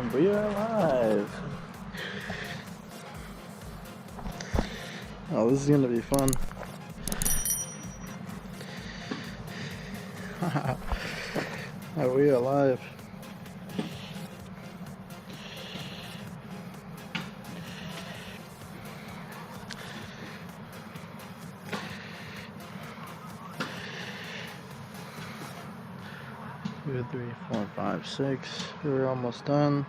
And we are live. Oh, this is gonna be fun. Oh, we are live. Two, 3, 4, 5, 6. We're almost done.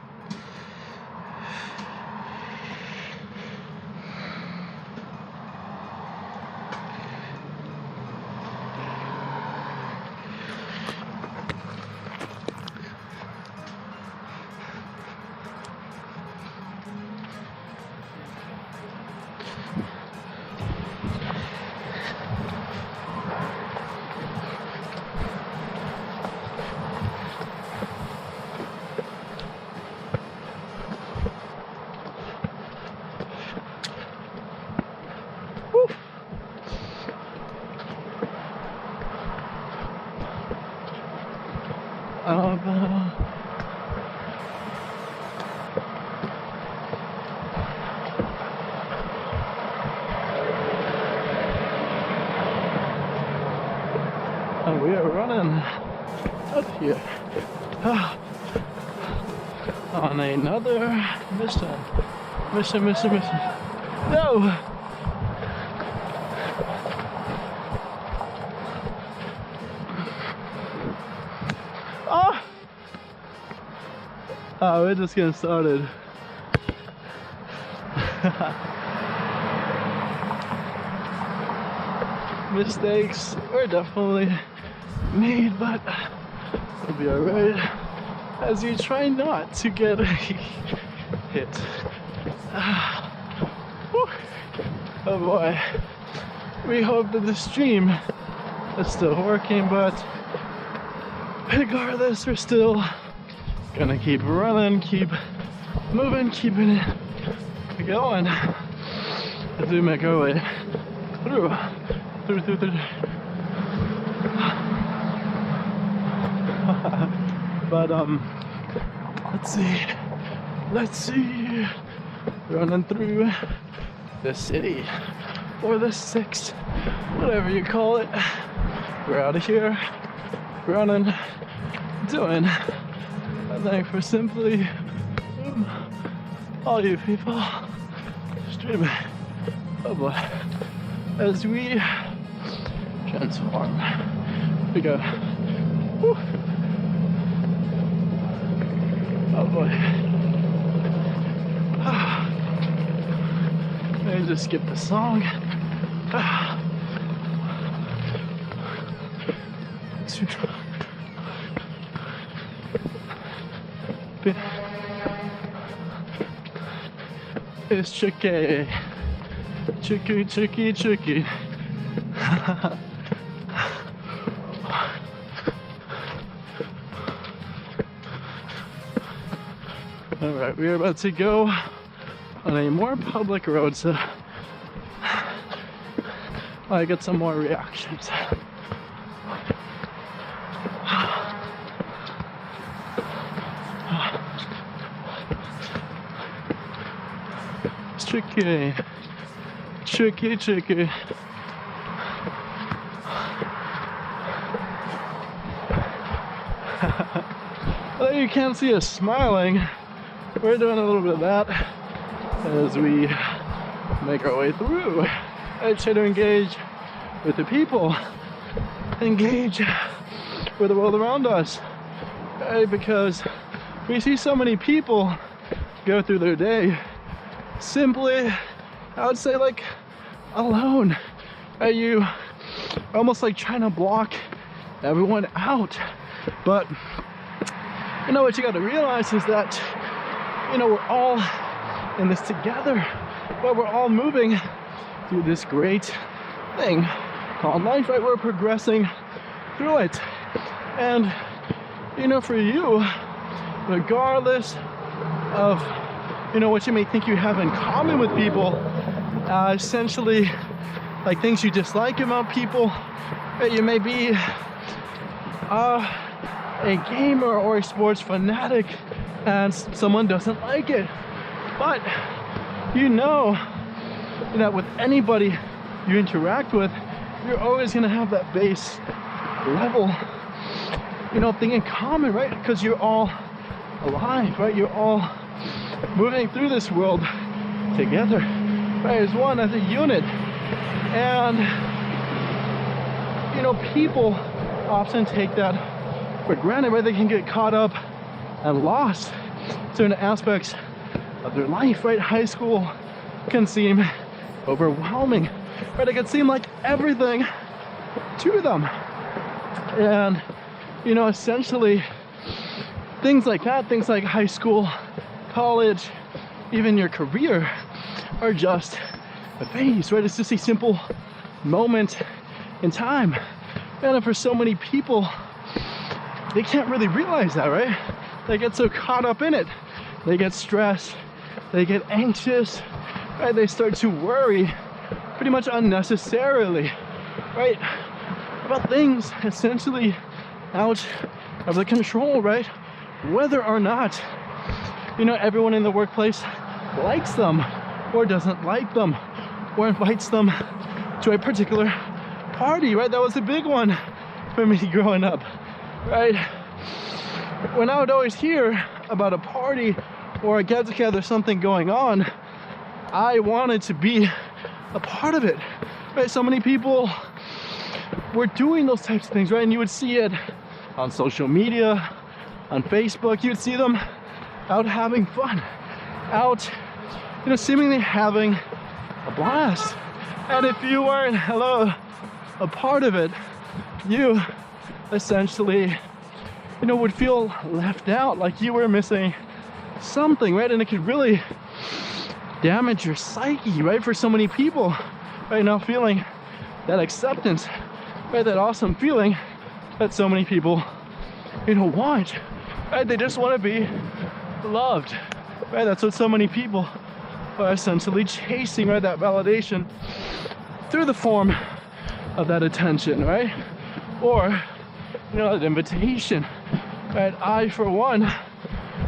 And we are running up here on another mission. Mission. No! Oh, we're just getting started. Mistakes were definitely made, but it'll be alright as you try not to get hit. Oh boy. We hope that the stream is still working, but regardless, we're still gonna keep running, keep moving, keeping it going as we make our way through. But let's see, running through the city or the 6, whatever you call it. We're out of here, running, doing. Thank for simply all you people streaming. Oh boy, as we transform, we go. Woo. Oh boy. Maybe just skip the song. It's tricky. Alright, we're about to go on a more public road, so I get some more reactions. Tricky. Although you can't see us smiling, we're doing a little bit of that as we make our way through. I try to engage with the people, engage with the world around us, right? Because we see so many people go through their day simply, I would say, like, alone. Are you almost like trying to block everyone out? But you know what you got to realize is that, you know, we're all in this together, but we're all moving through this great thing called life, right? We're progressing through it. And you know, for you, regardless of, you know, what you may think you have in common with people, essentially like things you dislike about people, you may be a gamer or a sports fanatic, and someone doesn't like it. But you know that with anybody you interact with, you're always gonna have that base level, thing in common, right? Because you're all alive, right? You're all moving through this world together, right? As one, as a unit. And people often take that for granted, right? They can get caught up and lost in certain aspects of their life, right? High school can seem overwhelming, right? It can seem like everything to them. And essentially things like that, things like high school, college, even your career are just a phase, right? It's just a simple moment in time. And for so many people, they can't really realize that, right? They get so caught up in it. They get stressed, they get anxious, right? They start to worry pretty much unnecessarily, right? About things essentially out of their control, right? Whether or not, everyone in the workplace likes them or doesn't like them or invites them to a particular party, right? That was a big one for me growing up, right? When I would always hear about a party or a get together, something going on, I wanted to be a part of it, right? So many people were doing those types of things, right? And you would see it on social media, on Facebook. You would see them out having fun, out, seemingly having a blast. And if you weren't, a part of it, you essentially, would feel left out, like you were missing something, right? And it could really damage your psyche, right? For so many people, right? Now feeling that acceptance, right? That awesome feeling that so many people, want, right? They just want to be loved, right? That's what so many people are essentially chasing, right? That validation through the form of that attention, right? Or, that invitation, right? I, for one,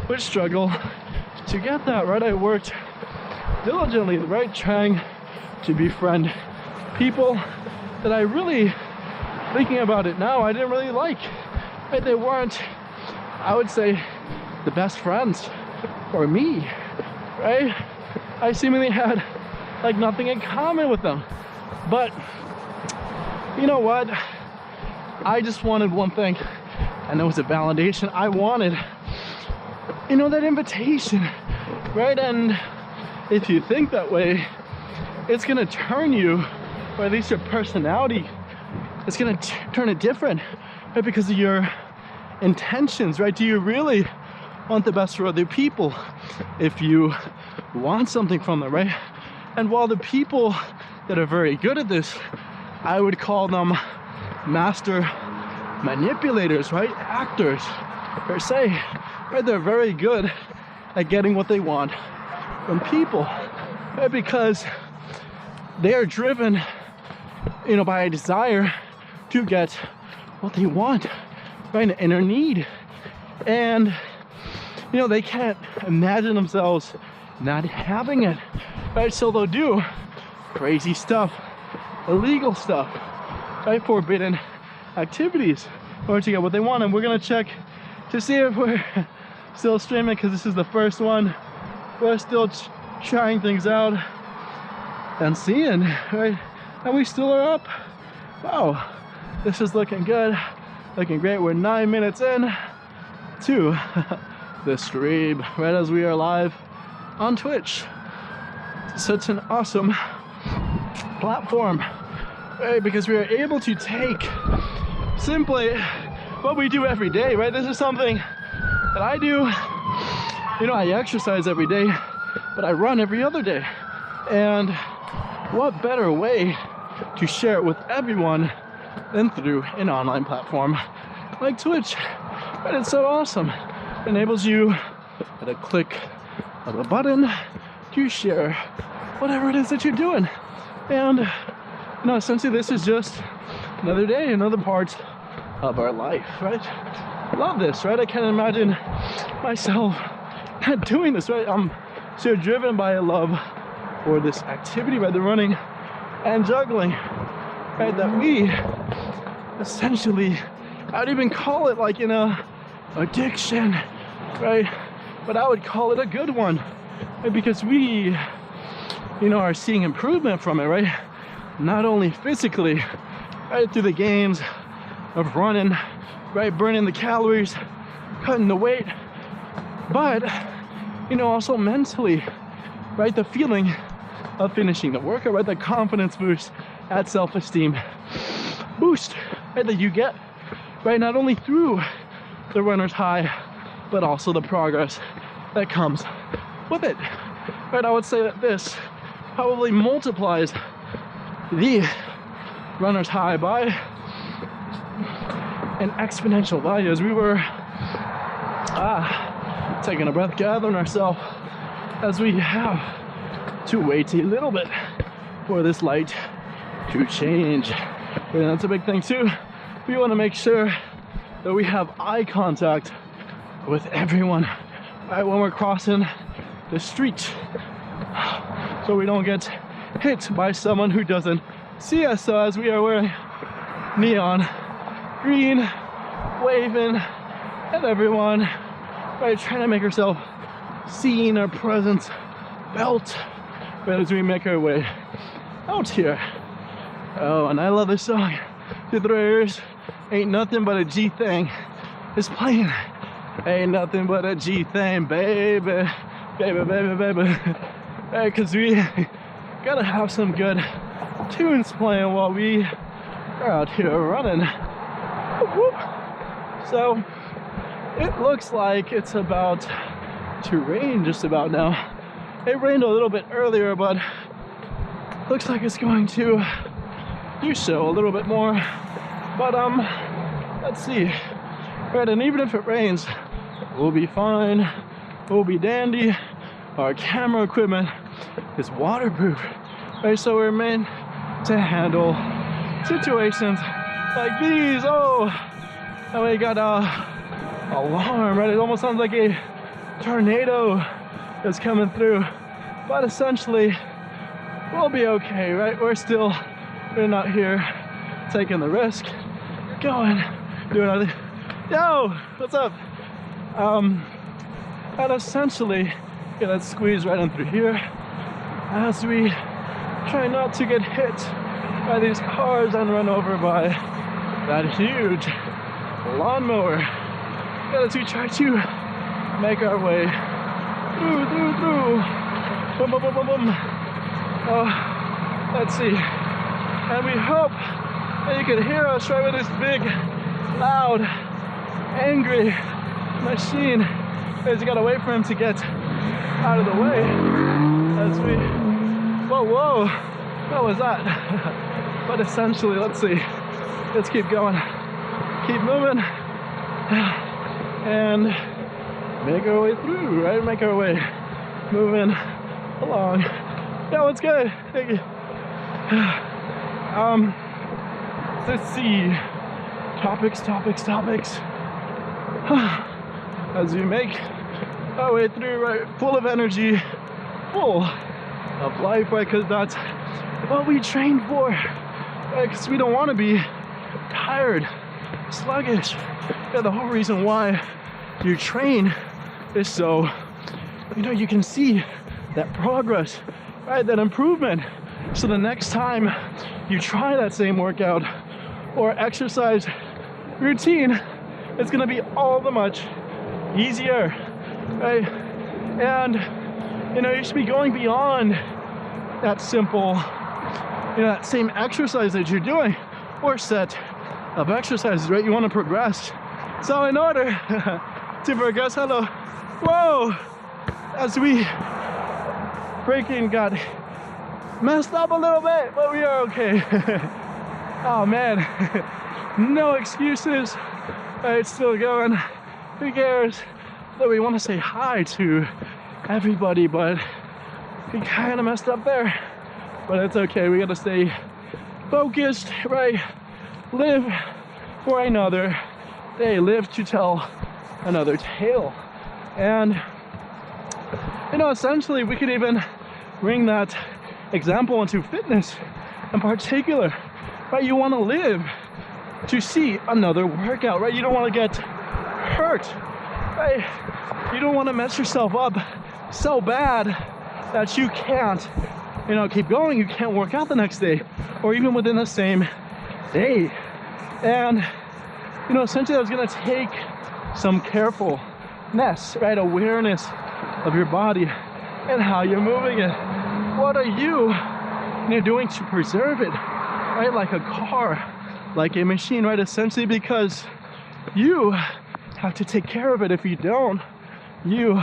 would struggle to get that, right? I worked diligently, right? Trying to befriend people that I really, thinking about it now, I didn't really like, right? They weren't, I would say, the best friends for me, right? I seemingly had like nothing in common with them. But you know what? I just wanted one thing, and that was a validation. I wanted, that invitation, right? And if you think that way, it's gonna turn you, or at least your personality, it's gonna turn it different, right? Because of your intentions, right? Do you really want the best for other people? If you want something from them, right? And while the people that are very good at this, I would call them master manipulators, right? Actors, per se, right? They're very good at getting what they want from people, right? Because they are driven, by a desire to get what they want, right? An inner need. And, they can't imagine themselves not having it, right? So they'll do crazy stuff, illegal stuff, right? Forbidden activities in order to get what they want. And we're gonna check to see if we're still streaming, because this is the first one. We're still trying things out and seeing, right? And we still are up. Wow, this is looking good, looking great. We're 9 minutes in to the stream, right as we are live on Twitch. Such an awesome platform, right? Because we are able to take simply what we do every day, right? This is something that I do. I exercise every day, but I run every other day. And what better way to share it with everyone than through an online platform like Twitch? But it's so awesome. It enables you at a click of a button to share whatever it is that you're doing. And essentially this is just another day, another part of our life, right? I love this, right? I can't imagine myself doing this, right? I'm so driven by a love for this activity, by the running and juggling, right? That we essentially, I would even call it like, addiction, right? But I would call it a good one, right? Because we, are seeing improvement from it, right? Not only physically, right, through the gains of running, right, burning the calories, cutting the weight, but, also mentally, right, the feeling of finishing the workout, right, the confidence boost, that self-esteem boost, right, that you get, right, not only through the runner's high, but also the progress that comes with it, right? I would say that this probably multiplies the runner's high by an exponential value, as we were taking a breath, gathering ourselves, as we have to wait a little bit for this light to change. And that's a big thing too. We want to make sure that we have eye contact with everyone, right, when we're crossing the street, so we don't get hit by someone who doesn't see us. So as we are wearing neon green, waving at everyone, right, trying to make ourselves seen, our presence felt, but as we make our way out here. Oh, and I love this song. Through the ears, ain't nothing but a G thing is playing. Ain't nothing but a G thing, baby, baby, baby, baby. Right, cause we gotta have some good tunes playing while we are out here running. Whoop. So it looks like it's about to rain just about now. It rained a little bit earlier, but looks like it's going to do so a little bit more. But let's see. Right, and even if it rains, we'll be fine. We'll be dandy. Our camera equipment is waterproof, right? So we're meant to handle situations like these. Oh, and we got a alarm, right? It almost sounds like a tornado is coming through, but essentially we'll be okay, right? We're not here taking the risk, going, doing our thing. Yo, what's up? And essentially, let's squeeze right in through here as we try not to get hit by these cars and run over by that huge lawnmower. As we try to make our way through. Boom, boom, boom, boom, boom. Let's see. And we hope that you can hear us right with this big, loud, angry machine. As you gotta wait for him to get out of the way. As we, whoa, what was that? But essentially, let's see. Let's keep going. Keep moving. And make our way through, right? Make our way moving along. Yeah, what's good? Thank you. Let's see. Topics. As we make our way through, right? Full of energy, full of life, right? Because that's what we trained for, right? Because we don't want to be tired, sluggish. Yeah, the whole reason why you train is so, you can see that progress, right? That improvement. So the next time you try that same workout or exercise routine, it's gonna be all the much easier, right? And you should be going beyond that simple, that same exercise that you're doing or set of exercises, right? You want to progress. So in order to progress, whoa, as we freaking got messed up a little bit, but we are okay. Oh man, no excuses. It's still going. Who cares that we want to say hi to everybody, but we kind of messed up there. But it's okay. We got to stay focused, right? Live for another day. Live to tell another tale. And you know, essentially we could even bring that example into fitness in particular, right? You want to live to see another workout, right? You don't want to get hurt, right? You don't want to mess yourself up so bad that you can't, you know, keep going. You can't work out the next day or even within the same day. And, you know, essentially that's going to take some carefulness, right? Awareness of your body and how you're moving it. What are you know, doing to preserve it, right? Like a car, like a machine, right? Essentially because you have to take care of it. If you don't, you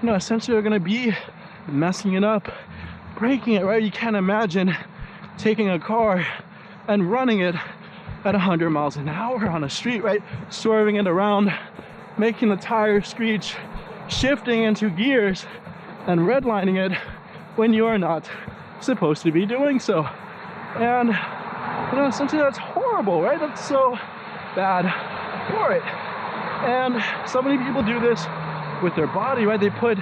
know, essentially are going to be messing it up, breaking it, right? You can't imagine taking a car and running it at 100 miles an hour on a street, right? Swerving it around, making the tires screech, shifting into gears and redlining it when you're not supposed to be doing so. And, you know, essentially that's horrible, right? That's so bad for it. And so many people do this with their body, right? They put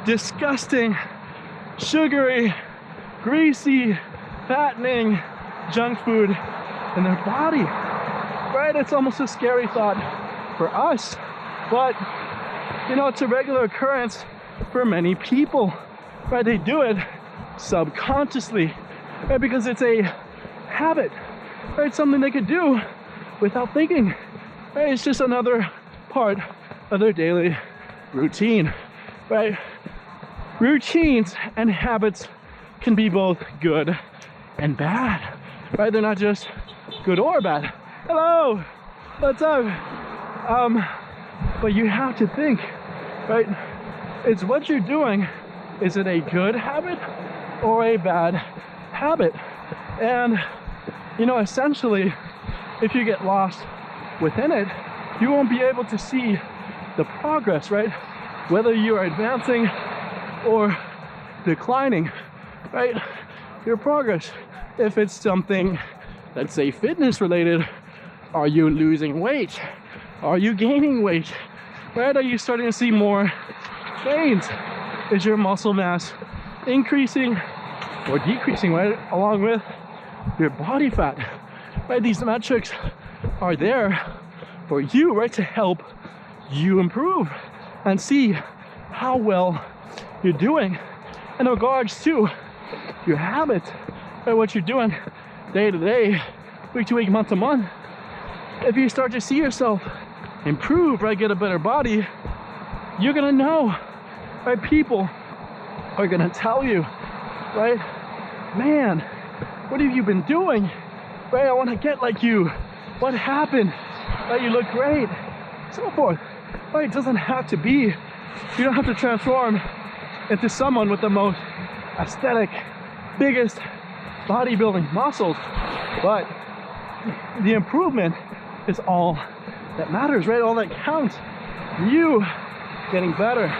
disgusting, sugary, greasy, fattening junk food in their body, right? It's almost a scary thought for us, but you know, it's a regular occurrence for many people, right? They do it subconsciously, right? Because it's a habit, right? Something they could do without thinking, right? It's just another part of their daily routine, right? Routines and habits can be both good and bad, right? They're not just good or bad. Hello, what's up? But you have to think, right? It's what you're doing. Is it a good habit or a bad habit? And, you know, essentially, if you get lost within it, you won't be able to see the progress, right? Whether you are advancing or declining, right? Your progress. If it's something, let's say fitness related, are you losing weight? Are you gaining weight? Right? Are you starting to see more gains? Is your muscle mass increasing or decreasing, right? Along with your body fat, right? These metrics are there for you, right? To help you improve and see how well you're doing in regards to your habits, right? What you're doing day to day, week to week, month to month. If you start to see yourself improve, right? Get a better body, you're gonna know, right? People are gonna tell you, right? Man, what have you been doing? Right? I wanna get like you. What happened? Right? You look great. So forth. Right? It doesn't have to be, you don't have to transform into someone with the most aesthetic, biggest bodybuilding muscles, but the improvement is all that matters, right? All that counts. You getting better,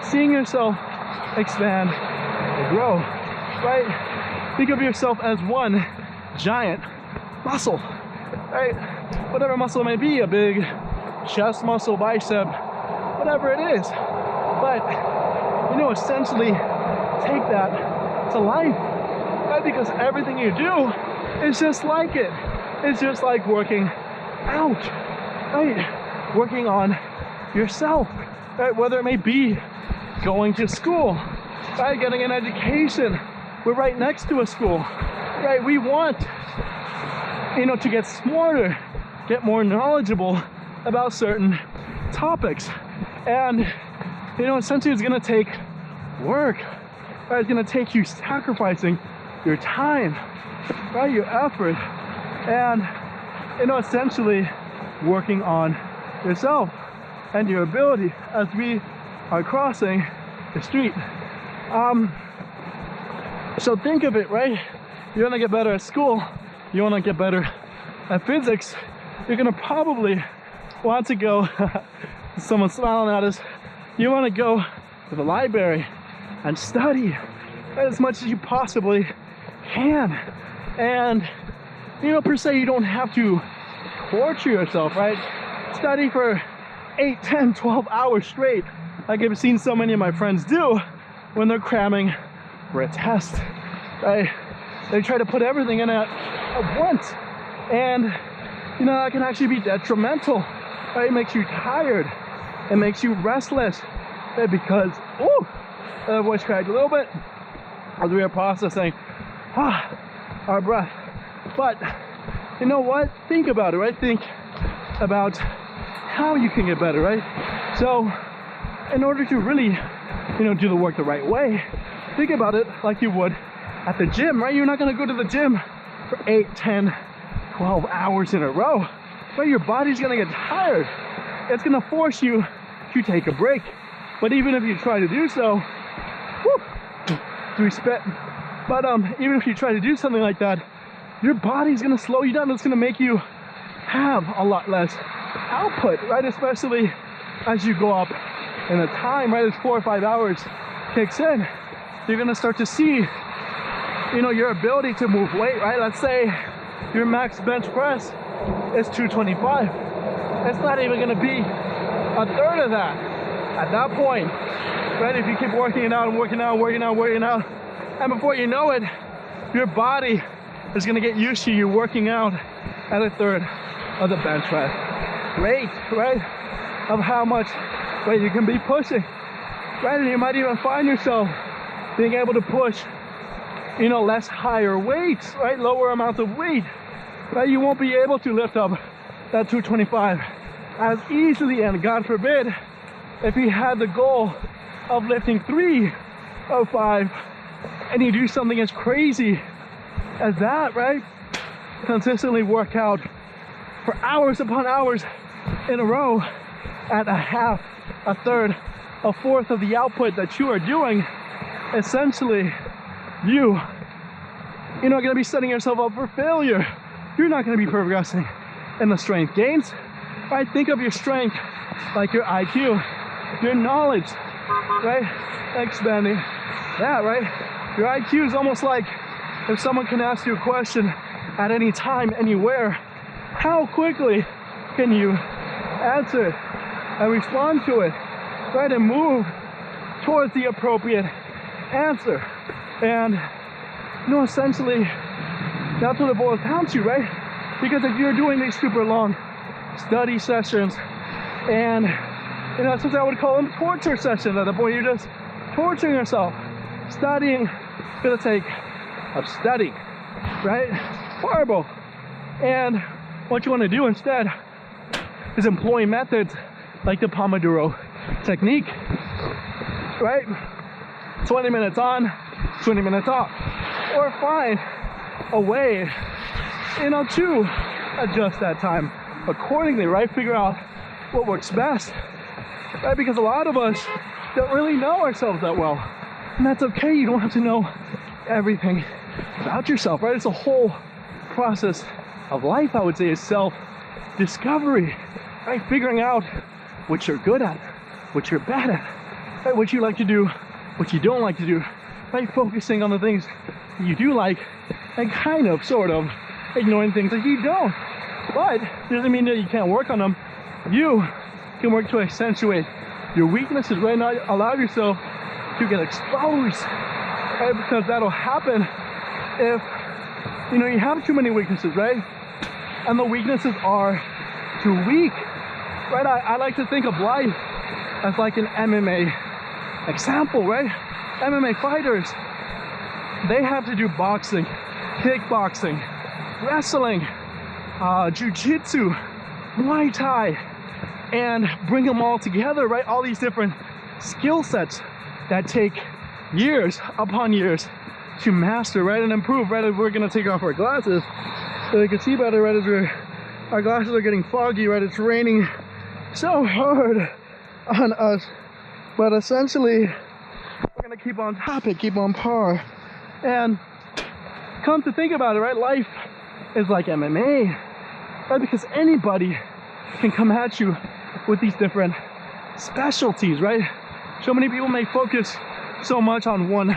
seeing yourself expand and grow, right? Think of yourself as one giant muscle, right? Whatever muscle it may be, a big chest muscle, bicep, whatever it is. But, you know, essentially take that to life, right? Because everything you do is just like it. It's just like working out, right? Working on yourself, right? Whether it may be going to school, right? Getting an education. We're right next to a school, right? We want, you know, to get smarter, get more knowledgeable about certain topics. And, you know, essentially it's gonna take work, right? It's gonna take you sacrificing your time, right? Your effort, and, you know, essentially working on yourself and your ability as we are crossing the street. So think of it, right? You want to get better at school, you want to get better at physics, you're going to probably want to go, someone's smiling at us, you want to go to the library and study as much as you possibly can. And, you know, per se, you don't have to torture yourself, right? Study for 8, 10, 12 hours straight like I've seen so many of my friends do when they're cramming for a test, right? They try to put everything in at once, and you know, that can actually be detrimental, right? It makes you tired, it makes you restless, right? Because, the voice cracked a little bit as we were processing our breath. But you know what? Think about it, right? Think about how you can get better, right? So in order to really, you know, do the work the right way, think about it like you would at the gym, right? You're not going to go to the gym for 8, 10, 12 hours in a row, right? Your body's going to get tired. It's going to force you to take a break. But even if you try to do so, do we spit? But even if you try to do something like that, your body's going to slow you down. It's going to make you have a lot less output, right? Especially as you go up in the time, right? As 4 or 5 hours kicks in, you're going to start to see, you know, your ability to move weight, right? Let's say your max bench press is 225. It's not even going to be a third of that at that point, right? If you keep working it out and working out, and before you know it, your body is going to get used to you working out at a third of the bench press rate, right? Of how much weight you can be pushing, right? And you might even find yourself being able to push, you know, less higher weights, right? Lower amounts of weight, right? You won't be able to lift up that 225 as easily, and God forbid, if you had the goal of lifting 305 and you do something as crazy as that, right? Consistently work out for hours upon hours in a row at a half, a third, a fourth of the output that you are doing, essentially you're not going to be setting yourself up for failure. You're not going to be progressing in the strength gains, right? Think of your strength like your IQ, your knowledge, right? Expanding that, right? Your IQ is almost like if someone can ask you a question at any time, anywhere, how quickly can you answer it and respond to it, right? And move towards the appropriate answer. And you know, essentially, that's what it boils down to, right? Because if you're doing these super long study sessions, and you know, sometimes I would call them torture sessions. At the point you're just torturing yourself, studying for the sake of studying, right? Horrible. And what you want to do instead is employ methods like the Pomodoro technique, right? 20 minutes on, 20 minutes off, or find a way, you know, to adjust that time accordingly, right? Figure out what works best, right? Because a lot of us don't really know ourselves that well, and that's okay. You don't have to know everything about yourself, right? It's a whole process of life, I would say, is self-discovery, right? Figuring out what you're good at, what you're bad at, right? What you like to do, what you don't like to do, right? Focusing on the things that you do like and kind of, sort of, ignoring things that you don't. But it doesn't mean that you can't work on them. You can work to accentuate your weaknesses, right? Not allow yourself to get exposed, right? Because that'll happen if, you know, you have too many weaknesses, right? And the weaknesses are too weak, right? I like to think of life as like an MMA example, right? MMA fighters, they have to do boxing, kickboxing, wrestling, jiu-jitsu, Muay Thai, and bring them all together, right? All these different skill sets that take years upon years to master, right? And improve, right? If we're gonna take off our glasses so we can see better, right? As our glasses are getting foggy, right? It's raining so hard on us, but essentially we're gonna keep on topic, keep on par. And come to think about it, right? Life is like MMA, right? Because anybody can come at you with these different specialties, right? So many people may focus so much on one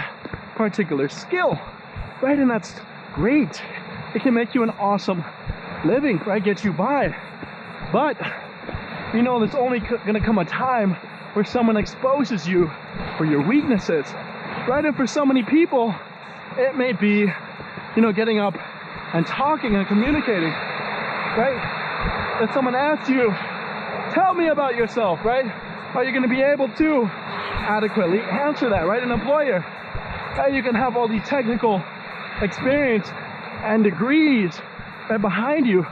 particular skill, right? And that's great. It can make you an awesome living, right? Get you by. But, you know, there's only gonna come a time where someone exposes you for your weaknesses, right? And for so many people, it may be, getting up and talking and communicating, right? That someone asks you, tell me about yourself, right? Are you going to be able to adequately answer that, right? An employer, right? You can have all the technical experience and degrees right behind you,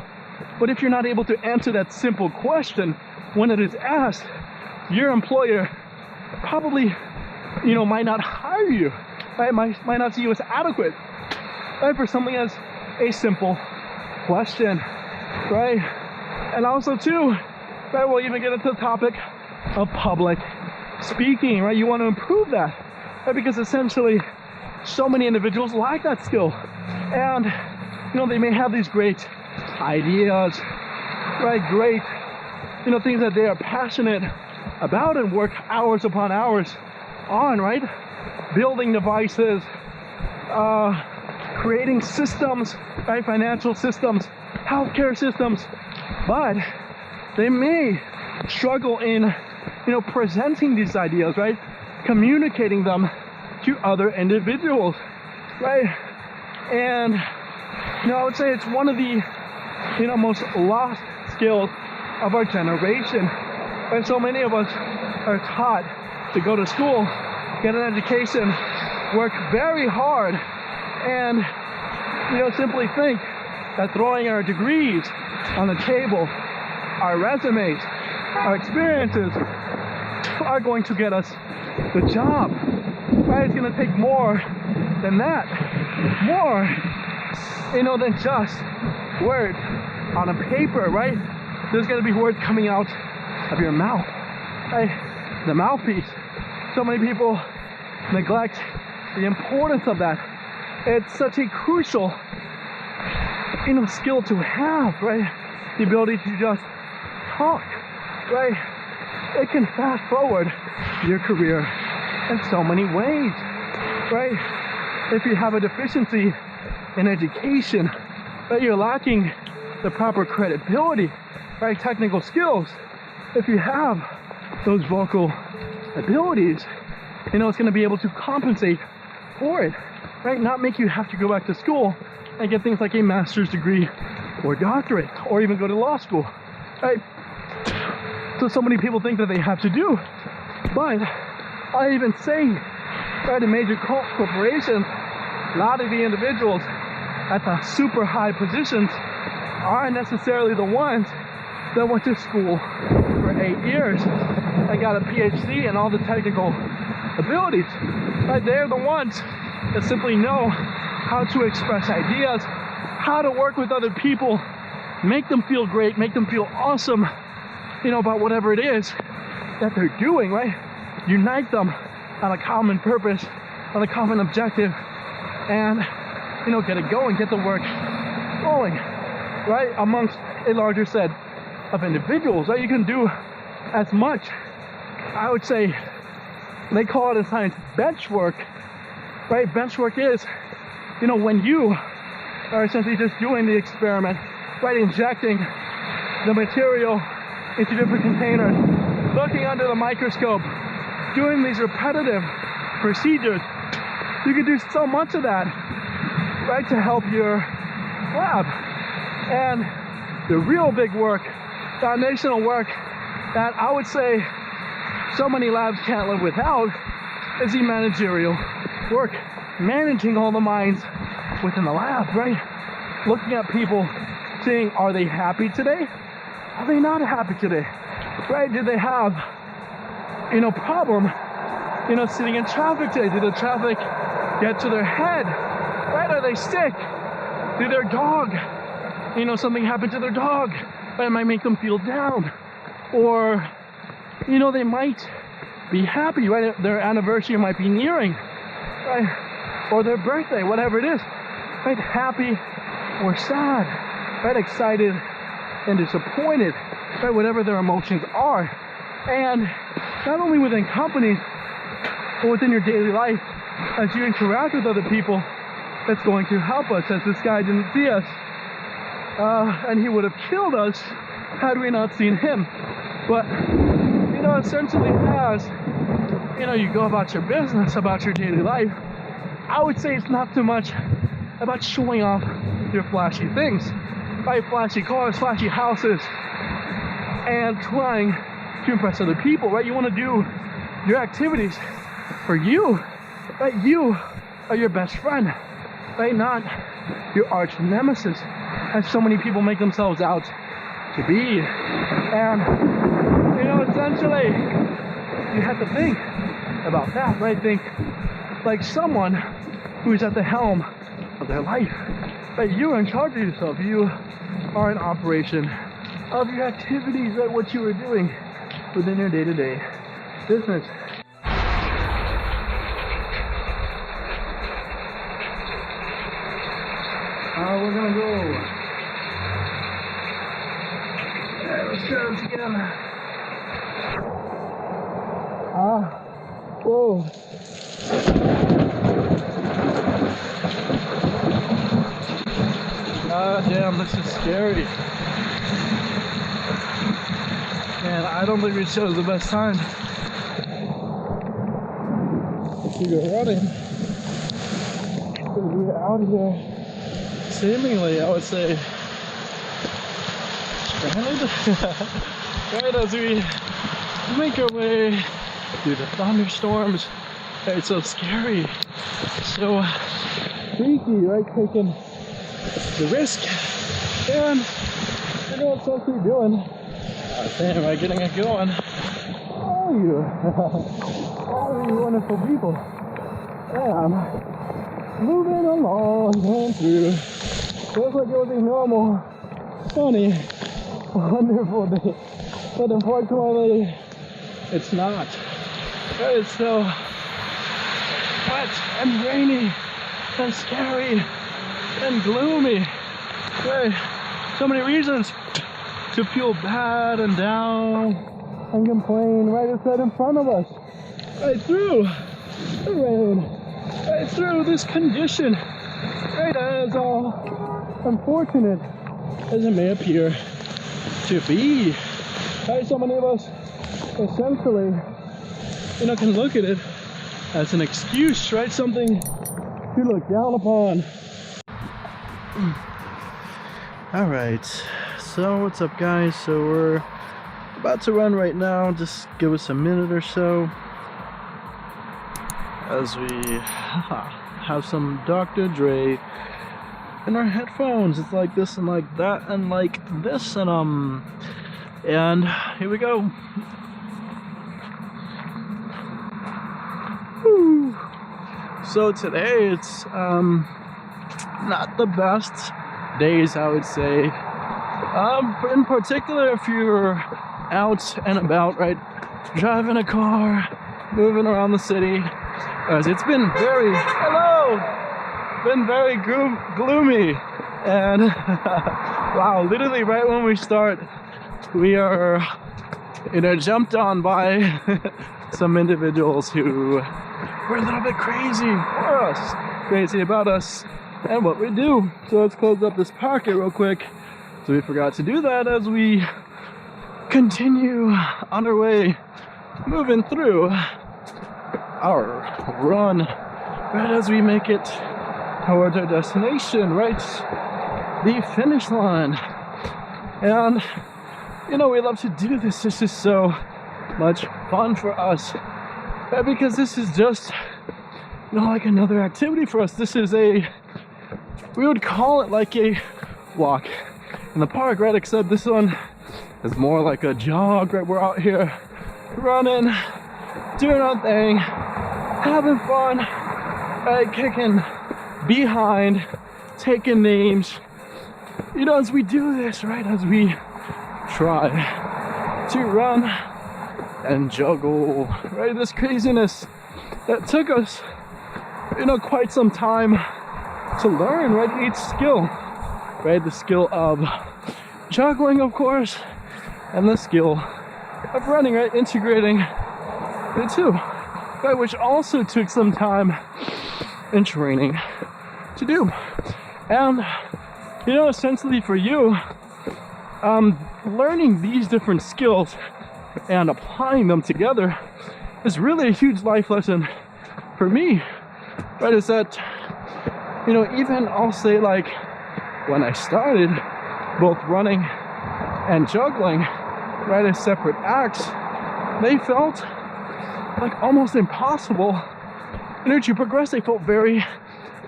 but if you're not able to answer that simple question when it is asked, your employer probably, might not hire you, right? Might not see you as adequate, right? For something as a simple question, right? And also too, right, we'll even get into the topic of public speaking, right? You want to improve that, right? Because essentially, so many individuals lack that skill. And, they may have these great ideas, right? Great, things that they are passionate about and work hours upon hours on, right? Building devices, creating systems, right? Financial systems, healthcare systems, but they may struggle in, presenting these ideas, right? Communicating them to other individuals, right? And, I would say it's one of the, most lost skills of our generation. And so many of us are taught to go to school, get an education, work very hard, and, simply think that throwing our degrees on the table, our resumes, our experiences are going to get us the job, right? It's going to take more than that, more, than just words on a paper, right? There's going to be words coming out of your mouth, right? The mouthpiece. So many people neglect the importance of that. It's such a crucial, skill to have, right? The ability to just talk, right? It can fast forward your career in so many ways, right? If you have a deficiency in education, right, you're lacking the proper credibility, right? Technical skills. If you have those vocal abilities, it's going to be able to compensate for it, right? Not make you have to go back to school and get things like a master's degree or doctorate, or even go to law school, right? So many people think that they have to do, but I even say, right, in major corporations, a lot of the individuals at the super high positions aren't necessarily the ones that went to school for 8 years and got a PhD and all the technical abilities, right? They're the ones that simply know how to express ideas, how to work with other people, make them feel great, make them feel awesome, about whatever it is that they're doing, right? Unite them on a common purpose, on a common objective, and, get it going, get the work going, right? Amongst a larger set of individuals, right? You can do as much, I would say, they call it in science bench work, right? Bench work is, when you are essentially just doing the experiment, right? Injecting the material into different containers, looking under the microscope, doing these repetitive procedures. You can do so much of that, right, to help your lab. And the real big work, foundational work, that I would say so many labs can't live without is the managerial work, managing all the minds within the lab, right? Looking at people, seeing, are they happy today? Are they not happy today? Right? Did they have, problem, sitting in traffic today? Did the traffic get to their head? Right? Are they sick? Did their dog, something happen to their dog? Right? It might make them feel down. Or, they might be happy, right? Their anniversary might be nearing, right? Or their birthday, whatever it is, right? Happy or sad, right? Excited and disappointed, right? Whatever their emotions are. And not only within companies, but within your daily life, as you interact with other people, that's going to help us. As this guy didn't see us, and he would have killed us had we not seen him. But essentially as, you go about your business, about your daily life, I would say it's not so much about showing off your flashy things, right? Flashy cars, flashy houses, and trying to impress other people, right? You want to do your activities for you, right? You are your best friend, right? Not your arch nemesis, as so many people make themselves out to be. And, essentially, you have to think about that, right? Think like someone who's at the helm of their life, right? You're in charge of yourself. You are in operation of your activities, right? What you are doing within your day-to-day business. We're gonna go. Alright, let's try this again. Whoa. Damn, this is scary. Man, I don't think we chose the best time to go running. We're out here. Seemingly, I would say, stranded. Right as we make our way through the thunderstorms. It's so scary, so freaky, right? Taking the risk, and what's actually doing? Damn, right, getting it going. All you wonderful people. Damn, moving along, going through. Feels like it was a normal, sunny, wonderful day, but unfortunately, it's not. It's so wet and rainy and scary and gloomy. Okay, so many reasons to feel bad and down and complain. Right, it's right in front of us, right through the rain, right through this condition, right, as all unfortunate as it may appear to be. Right, so many of us essentially, can look at it as an excuse, right? Something to look down upon. All right, so what's up, guys? So we're about to run right now. Just give us a minute or so as we have some Dr. Dre in our headphones. It's like this and like that and like this, and here we go. Woo. So today it's not the best days, I would say. In particular, if you're out and about, right, driving a car, moving around the city, as it's been very gloomy, and wow, literally right when we start, we are jumped on by some individuals who were a little bit crazy about us and what we do. So let's close up this pocket real quick. So we forgot to do that as we continue on our way, moving through our run, right as we make it towards our destination, right, the finish line. And we love to do this. This is so much fun for us, right? Because this is just like another activity for us. This is we would call it like a walk in the park, right? Except this one is more like a jog, right? We're out here running, doing our thing, having fun, right? Kicking behind, taking names, as we do this, right? As we try to run and juggle, right? This craziness that took us, quite some time to learn, right? Each skill, right? The skill of juggling, of course, and the skill of running, right? Integrating the two, right? Which also took some time and training to do. And, essentially for you, learning these different skills and applying them together is really a huge life lesson for me, right? Is that, you know, even I'll say like when I started both running and juggling, right, as separate acts, they felt like almost impossible, you know, to progress. They felt very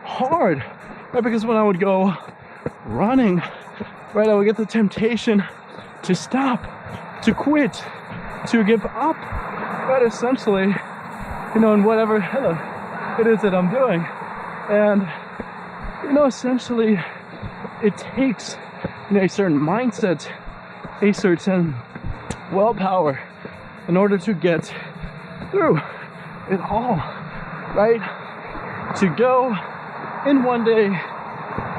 hard, right? Because when I would go running, right, I would get the temptation to stop, to quit, to give up, right, essentially, you know, in whatever it is that I'm doing. And, you know, essentially, it takes, you know, a certain mindset, a certain willpower in order to get through it all, right? To go in one day,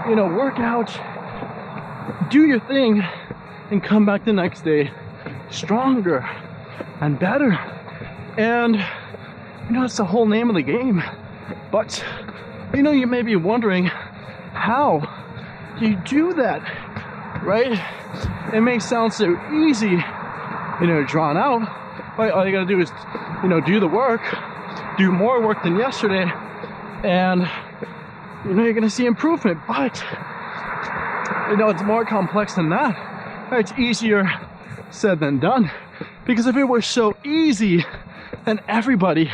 you know, work out, do your thing, and come back the next day stronger and better. And, you know, it's the whole name of the game. But, you know, you may be wondering, how do you do that, right? It may sound so easy, you know, drawn out, right? All you gotta do is, you know, do the work, do more work than yesterday, and, you know, you're gonna see improvement. But, you know, it's more complex than that. Right? It's easier said than done. Because if it were so easy, then everybody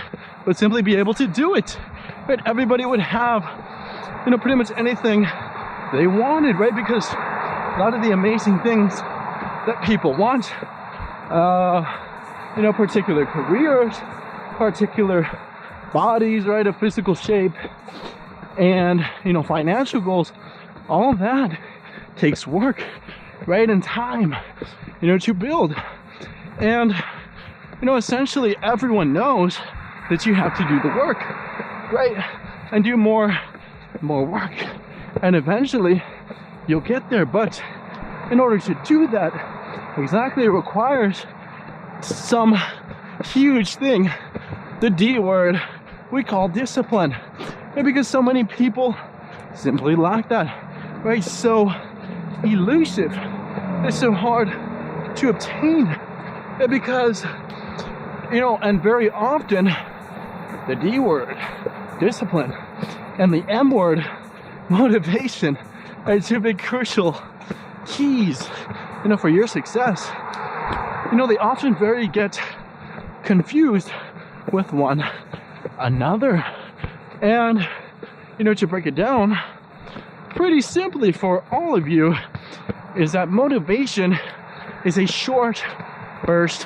would simply be able to do it. Right? Everybody would have, you know, pretty much anything they wanted, right? Because a lot of the amazing things that people want, you know, particular careers, particular bodies, right, of physical shape, and, you know, financial goals, all of that takes work, right, and time, you know, to build. And, you know, essentially everyone knows that you have to do the work, right, and do more work, and eventually you'll get there. But in order to do that, exactly, it requires some huge thing, the D word we call discipline, right? Because so many people simply lack that, right? So elusive, it's so hard to obtain, right? Because, you know, and very often the D word, discipline, and the M word, motivation, are two big crucial keys, you know, for your success. You know, they often very get confused with one another. And, you know, to break it down pretty simply for all of you, is that motivation is a short burst,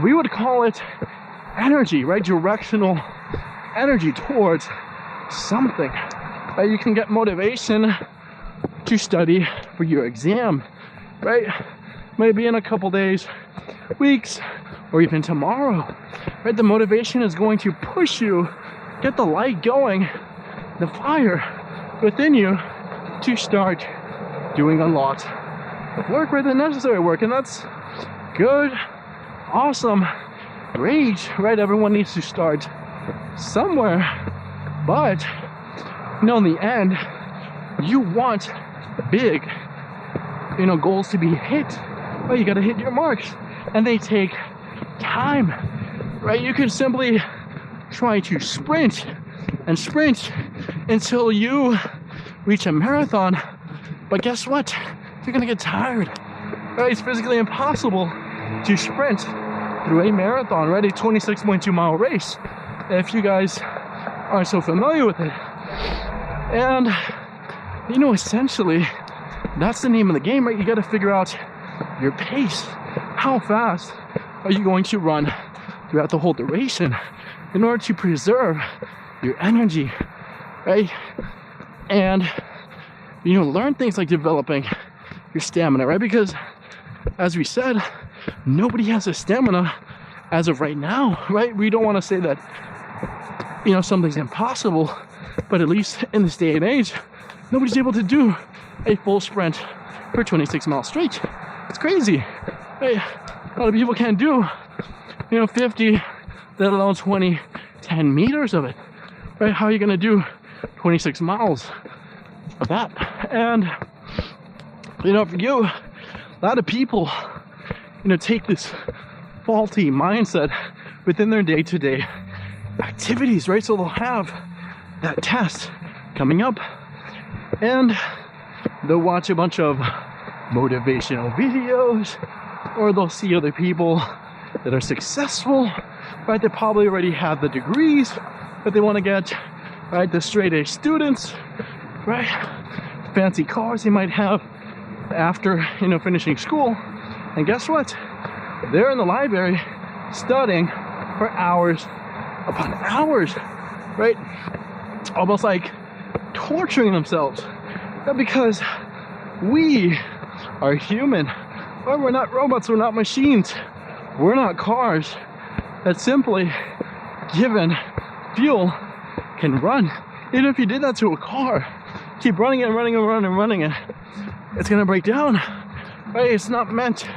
we would call it energy, right? Directional energy towards something, right? You can get motivation to study for your exam, right? Maybe in a couple days, weeks, or even tomorrow, right? The motivation is going to push you, get the light going, the fire within you to start doing a lot of work, right? The necessary work. And that's good, awesome, great, right? Everyone needs to start somewhere. But, you know, in the end, you want big, you know, goals to be hit. Well, you got to hit your marks, and they take time, right? You can simply try to sprint and sprint until you reach a marathon, but guess what? You're gonna get tired, right? It's physically impossible to sprint through a marathon, right? A 26.2 mile race, if you guys aren't so familiar with it. And, you know, essentially, that's the name of the game, right? You got to figure out your pace. How fast are you going to run throughout the whole duration in order to preserve your energy, right? And, you know, learn things like developing your stamina, right? Because, as we said, nobody has the stamina as of right now, right? We don't want to say that, you know, something's impossible, but at least in this day and age, nobody's able to do a full sprint for 26 miles straight. It's crazy, right? A lot of people can't do, you know, 50, let alone 20, 10 meters of it, right? How are you going to do 26 miles of that? And, you know, for you, a lot of people, you know, take this faulty mindset within their day-to-day activities, right? So they'll have that test coming up and they'll watch a bunch of motivational videos, or they'll see other people that are successful, right? They probably already have the degrees that they want to get, right? The straight A students, right? Fancy cars they might have after, you know, finishing school. And guess what? They're in the library studying for hours upon hours, right? Almost like torturing themselves. But because we are human, right? We're not robots, we're not machines, we're not cars that simply, given fuel, can run. Even if you did that to a car, keep running it and running and running and running it, it's gonna break down, right? It's not meant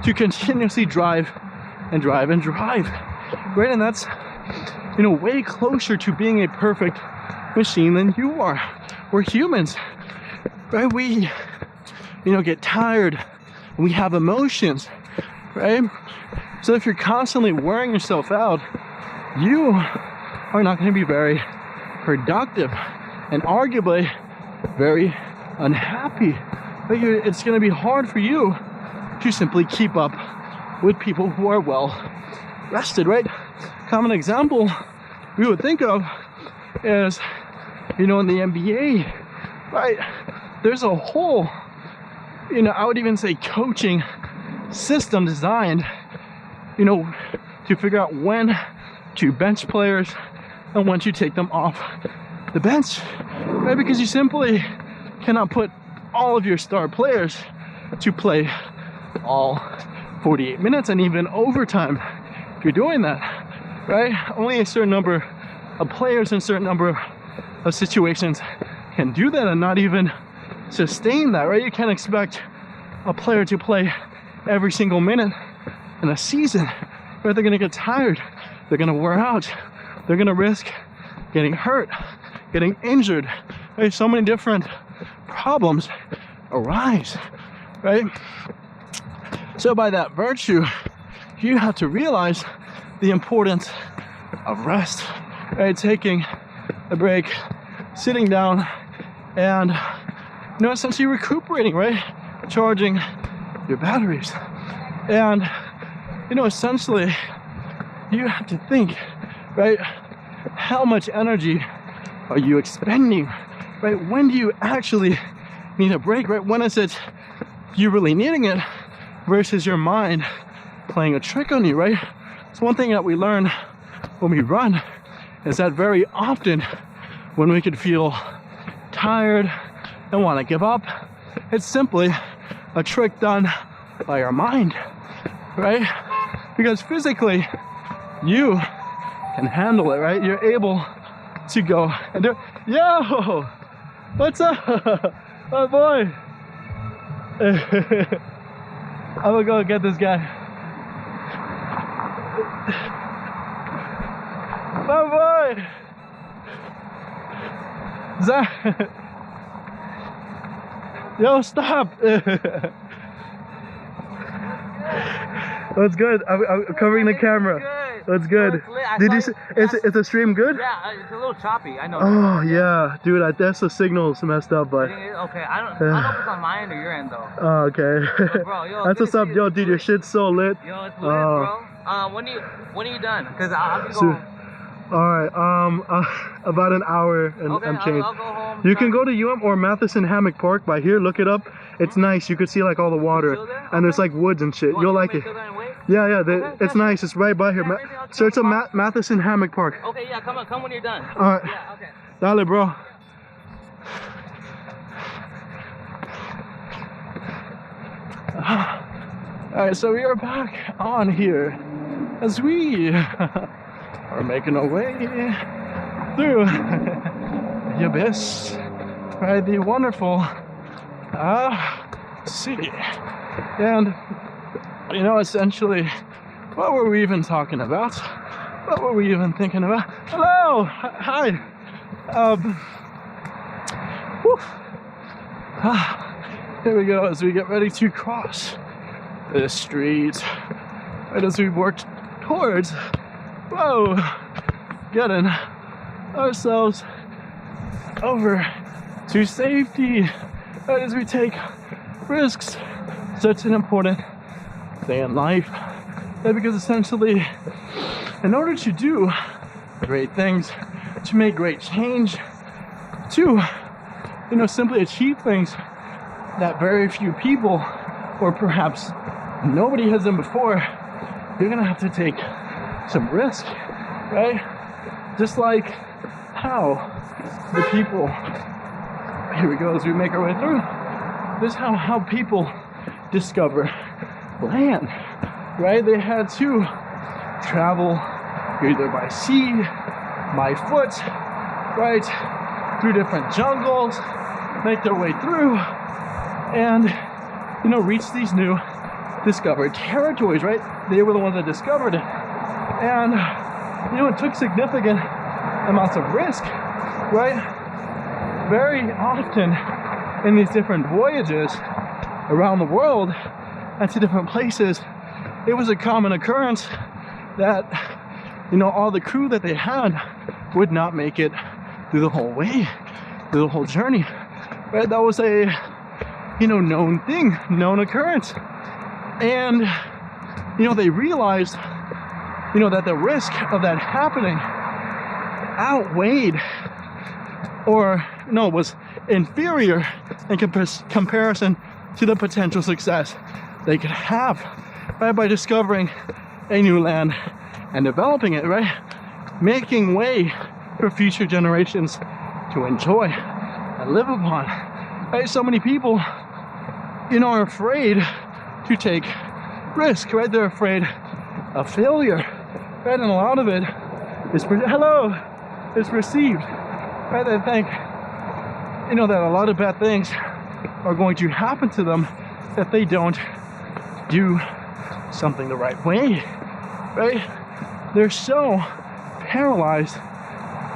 to continuously drive and drive and drive, right? And that's, you know, way closer to being a perfect machine than you are. We're humans, right? We, you know, get tired, we have emotions, right? So if you're constantly wearing yourself out, you are not going to be very productive and arguably very unhappy. But it's going to be hard for you to simply keep up with people who are well rested, right? Common example we would think of is, you know, in the NBA, right? There's a whole, you know, I would even say coaching system designed, you know, to figure out when to bench players and when to take them off the bench, right? Because you simply cannot put all of your star players to play all 48 minutes and even overtime if you're doing that, right? Only a certain number of players in a certain number of situations can do that and not even sustain that, right? You can't expect a player to play every single minute in a season, right? They're gonna get tired, they're gonna wear out, they're gonna risk getting hurt, getting injured, right? So many different problems arise, right? So by that virtue, you have to realize the importance of rest, right? Taking a break, sitting down, and, you know, essentially recuperating, right? Charging your batteries. And, you know, essentially, you have to think, right? How much energy are you expending, right? When do you actually need a break, right? When is it you really needing it versus your mind playing a trick on you, right? So one thing that we learn when we run is that very often when we could feel tired and want to give up, it's simply a trick done by our mind, right? Because physically you can handle it, right? You're able to go and do, yo, what's up, my boy? I'm gonna go get this guy. My boy! Zach! Yo, stop! That's good. I'm covering the camera. That's good. Did you see, is the stream good? Yeah, it's a little choppy. I know. Oh yeah, dude. I guess the signal's messed up, but okay. I don't know if it's on my end or your end though. Oh, okay. Yo, bro, yo, that's what's up, yo, dude. Your shit's so lit. Yo, it's lit, bro. When are you done? Cause I'll be going. All right. About an hour and okay, change. I'll go home. You can go to UM or Matheson Hammock Park by here. Look it up. It's nice. You can see like all the water, and there's like woods and shit. You'll like it. Yeah, it's nice. It's right by here. Search up Matheson Hammock Park. Okay, yeah, come when you're done. All right. Yeah, okay. Dale, bro. All right, so we are back on here as we are making our way through the abyss, right? The wonderful city. And, you know, essentially, what were we even talking about? What were we even thinking about? Hello! Hi! Here we go as we get ready to cross the street. right, as we work towards, getting ourselves over to safety, right, as we take risks. Such an important thing in life, right, because essentially, in order to do great things, to make great change, to, simply achieve things that very few people, or perhaps nobody has done before, you're gonna have to take some risk, right? Just like how the people, here we go, as we make our way through, this is how people discover land, right? They had to travel either by sea, by foot, right, through different jungles, make their way through, and reach these new discovered territories, right? They were the ones that discovered it, and it took significant amounts of risk, right? Very often in these different voyages around the world and to different places, it was a common occurrence that all the crew that they had would not make it through the whole way, through the whole journey, right? That was a known thing, known occurrence, and they realized that the risk of that happening outweighed, or was inferior in comparison to the potential success they could have, right, by discovering a new land and developing it, right, making way for future generations to enjoy and live upon, right? So many people are afraid to take risk, right? They're afraid of failure, right? And a lot of it is perceived, right? They think that a lot of bad things are going to happen to them if they don't do something the right way, right? They're so paralyzed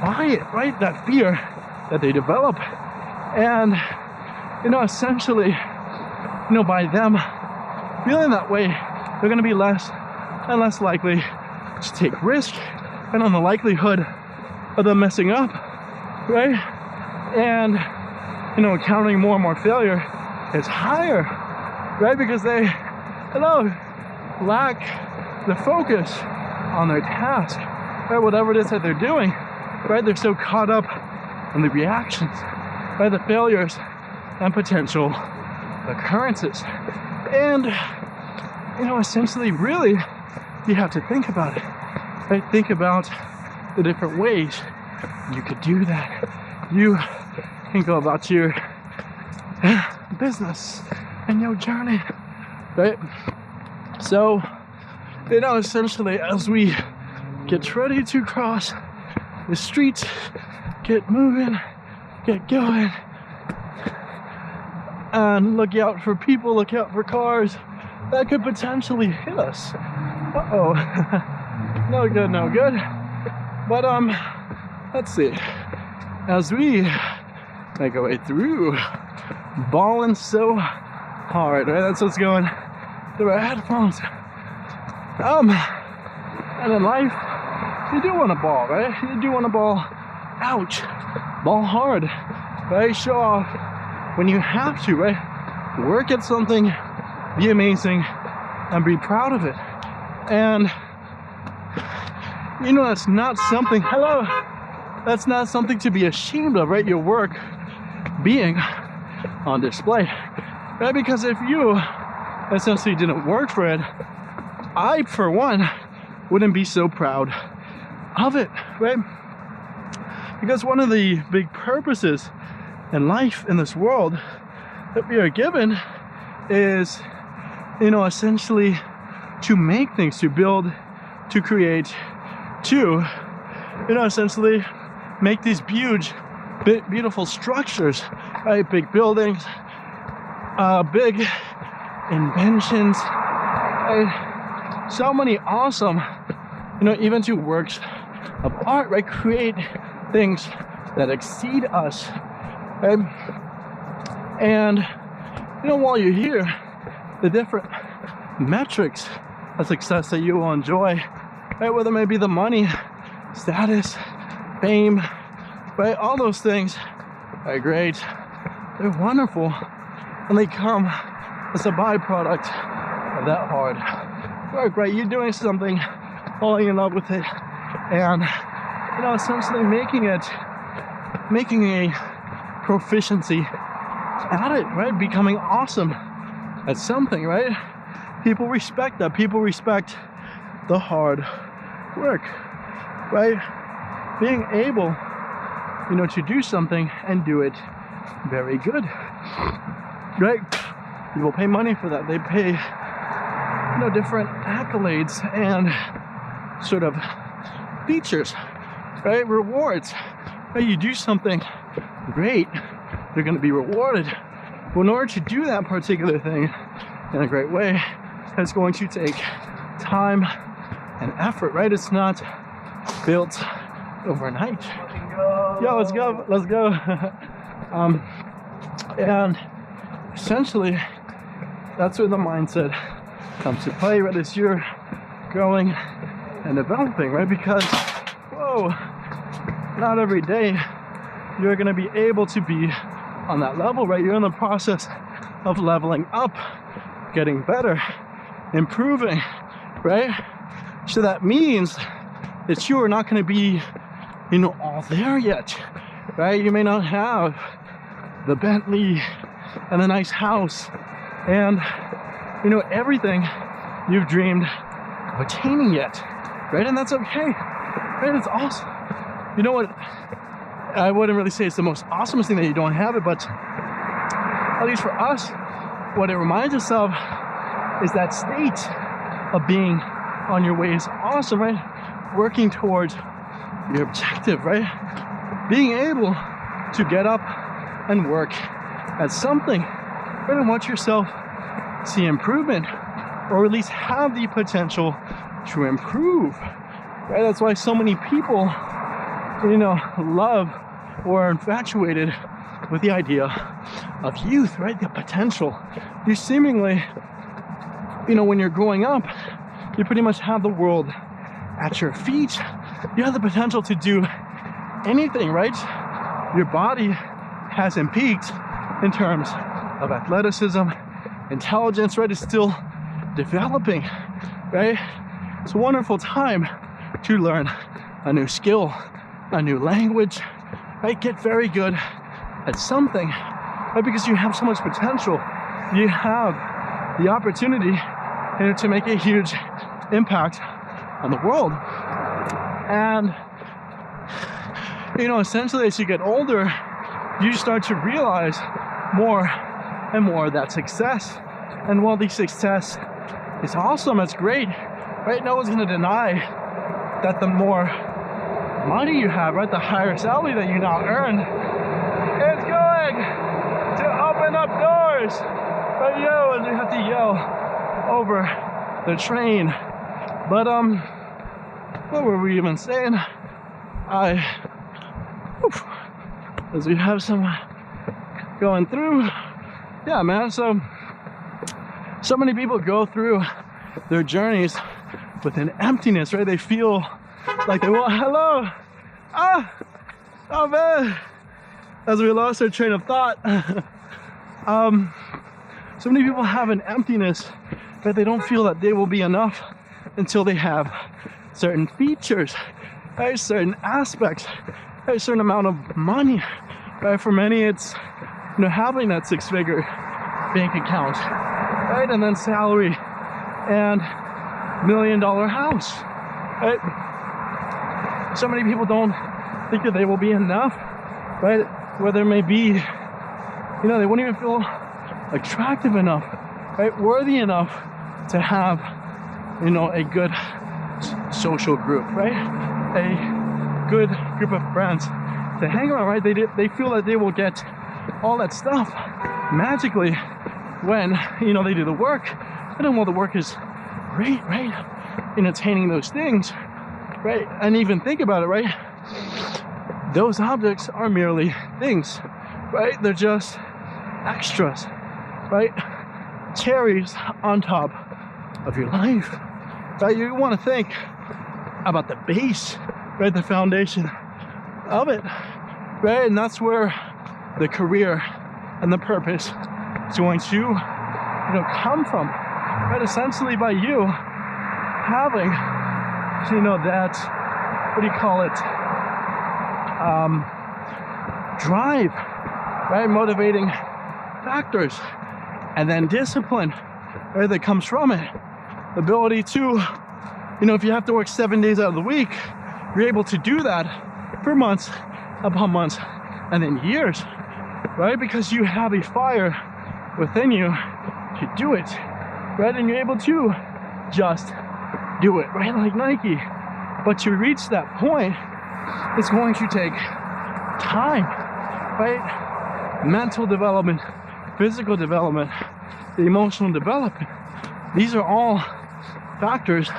by it, right? That fear that they develop, and essentially, by them feeling that way, they're going to be less and less likely to take risk, and on the likelihood of them messing up, right, and encountering more and more failure is higher, right? Because they lack the focus on their task, right? Whatever it is that they're doing, right? They're so caught up in the reactions, right? The failures and potential occurrences. And essentially, really, you have to think about it, right? Think about the different ways you could do that. You can go about your business and your journey, right? So, essentially, as we get ready to cross the street, get moving, get going, and look out for people, look out for cars that could potentially hit us. Uh-oh. No good, no good. But let's see. As we make our way through, balling so hard, right? That's what's going through our headphones. And in life, you do want to ball, right? You do want to ball out, ball hard, right? Show off when you have to, right? Work at something, be amazing, and be proud of it. And that's not something, that's not something to be ashamed of, right? Your work being on display, right? Because if you essentially didn't work for it, I, for one, wouldn't be so proud of it, right? Because one of the big purposes in life, in this world, that we are given is, essentially to make things, to build, to create, to, essentially make these huge, beautiful structures, right? Big buildings, big inventions, right? So many awesome, even to works of art, right? Create things that exceed us, right? And while you're here, the different metrics a success that you will enjoy, right? Whether it may be the money, status, fame, right? All those things are great. They're wonderful, and they come as a byproduct of that hard work, right? You're doing something, falling in love with it, and essentially making a proficiency at it, right? Becoming awesome at something, right? People respect that. People respect the hard work, right? Being able, to do something and do it very good, right? People pay money for that. They pay, different accolades and sort of features, right? Rewards, right? You do something great, you're going to be rewarded. Well, in order to do that particular thing in a great way, it's going to take time and effort, right? It's not built overnight. Yo, let's go. And essentially, that's where the mindset comes to play, right? As you're growing and developing, right? Because, not every day you're going to be able to be on that level, right? You're in the process of leveling up, getting better, improving, right? So that means that you are not going to be, all there yet, right? You may not have the Bentley and the nice house and, everything you've dreamed of attaining yet, right? And that's okay, right? It's awesome. You know what? I wouldn't really say it's the most awesomest thing that you don't have it, but at least for us, what it reminds us of is that state of being on your way is awesome, right? Working towards your objective, right? Being able to get up and work at something, right? And watch yourself see improvement, or at least have the potential to improve, right? That's why so many people, love or are infatuated with the idea of youth, right? The potential. You seemingly, when you're growing up, you pretty much have the world at your feet. You have the potential to do anything, right? Your body hasn't peaked in terms of athleticism, intelligence, right? It's still developing, right? It's a wonderful time to learn a new skill, a new language, right? Get very good at something, right? Because you have so much potential. You have the opportunity to make a huge impact on the world. And, essentially as you get older, you start to realize more and more that success. And while the success is awesome, it's great, right? No one's going to deny that the more money you have, right, the higher salary that you now earn, is going to open up doors. But as we have to yell over the train. But what were we even saying? As we have some going through, yeah, man. So many people go through their journeys with an emptiness, right? They feel like they want hello. Oh man. As we lost our train of thought. So many people have an emptiness that they don't feel that they will be enough until they have certain features, right? Certain aspects, right? A certain amount of money, right? For many, it's having that six-figure bank account, right? And then salary and $1 million house, right? So many people don't think that they will be enough, right? Whether it may be, they wouldn't even feel attractive enough, right? Worthy enough to have, a good social group, right? A good group of friends to hang around, right? They feel that they will get all that stuff magically when, they do the work. And then while the work is great, right? In attaining those things, right? And even think about it, right? Those objects are merely things, right? They're just extras, right? Cherries on top of your life, right? You want to think about the base, right? The foundation of it, right? And that's where the career and the purpose is going to, come from, right? Essentially by you having, that, what do you call it? Drive, right? Motivating factors, and then discipline, right? That comes from it. The ability to, if you have to work 7 days out of the week, you're able to do that for months upon months and then years, right? Because you have a fire within you to do it, right? And you're able to just do it, right? Like Nike. But to reach that point, it's going to take time, right? Mental development, physical development, the emotional development. These are all factors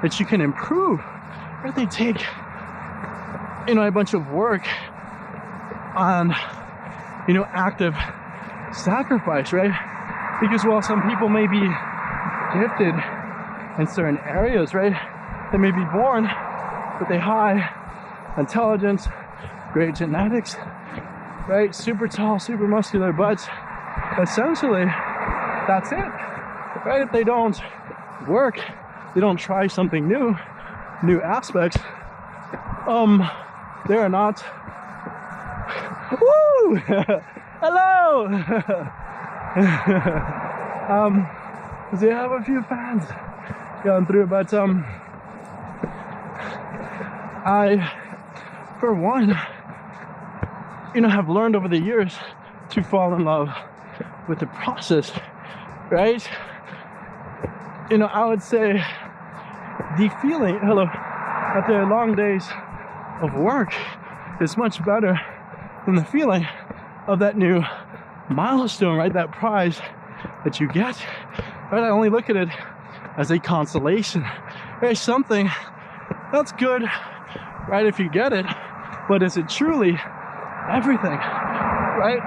that you can improve, right? They take, a bunch of work on, active sacrifice, right? Because while some people may be gifted in certain areas, right? They may be born with a high intelligence, great genetics, right? Super tall, super muscular, but essentially that's it, right? If they don't work, they don't try something new aspects, they are not. Woo! Hello! So you have a few fans going through, but I, for one, have learned over the years to fall in love with the process, right? I would say the feeling, after long days of work is much better than the feeling of that new milestone, right? That prize that you get, right? I only look at it as a consolation. It's something that's good, right? If you get it, but is it truly everything, right?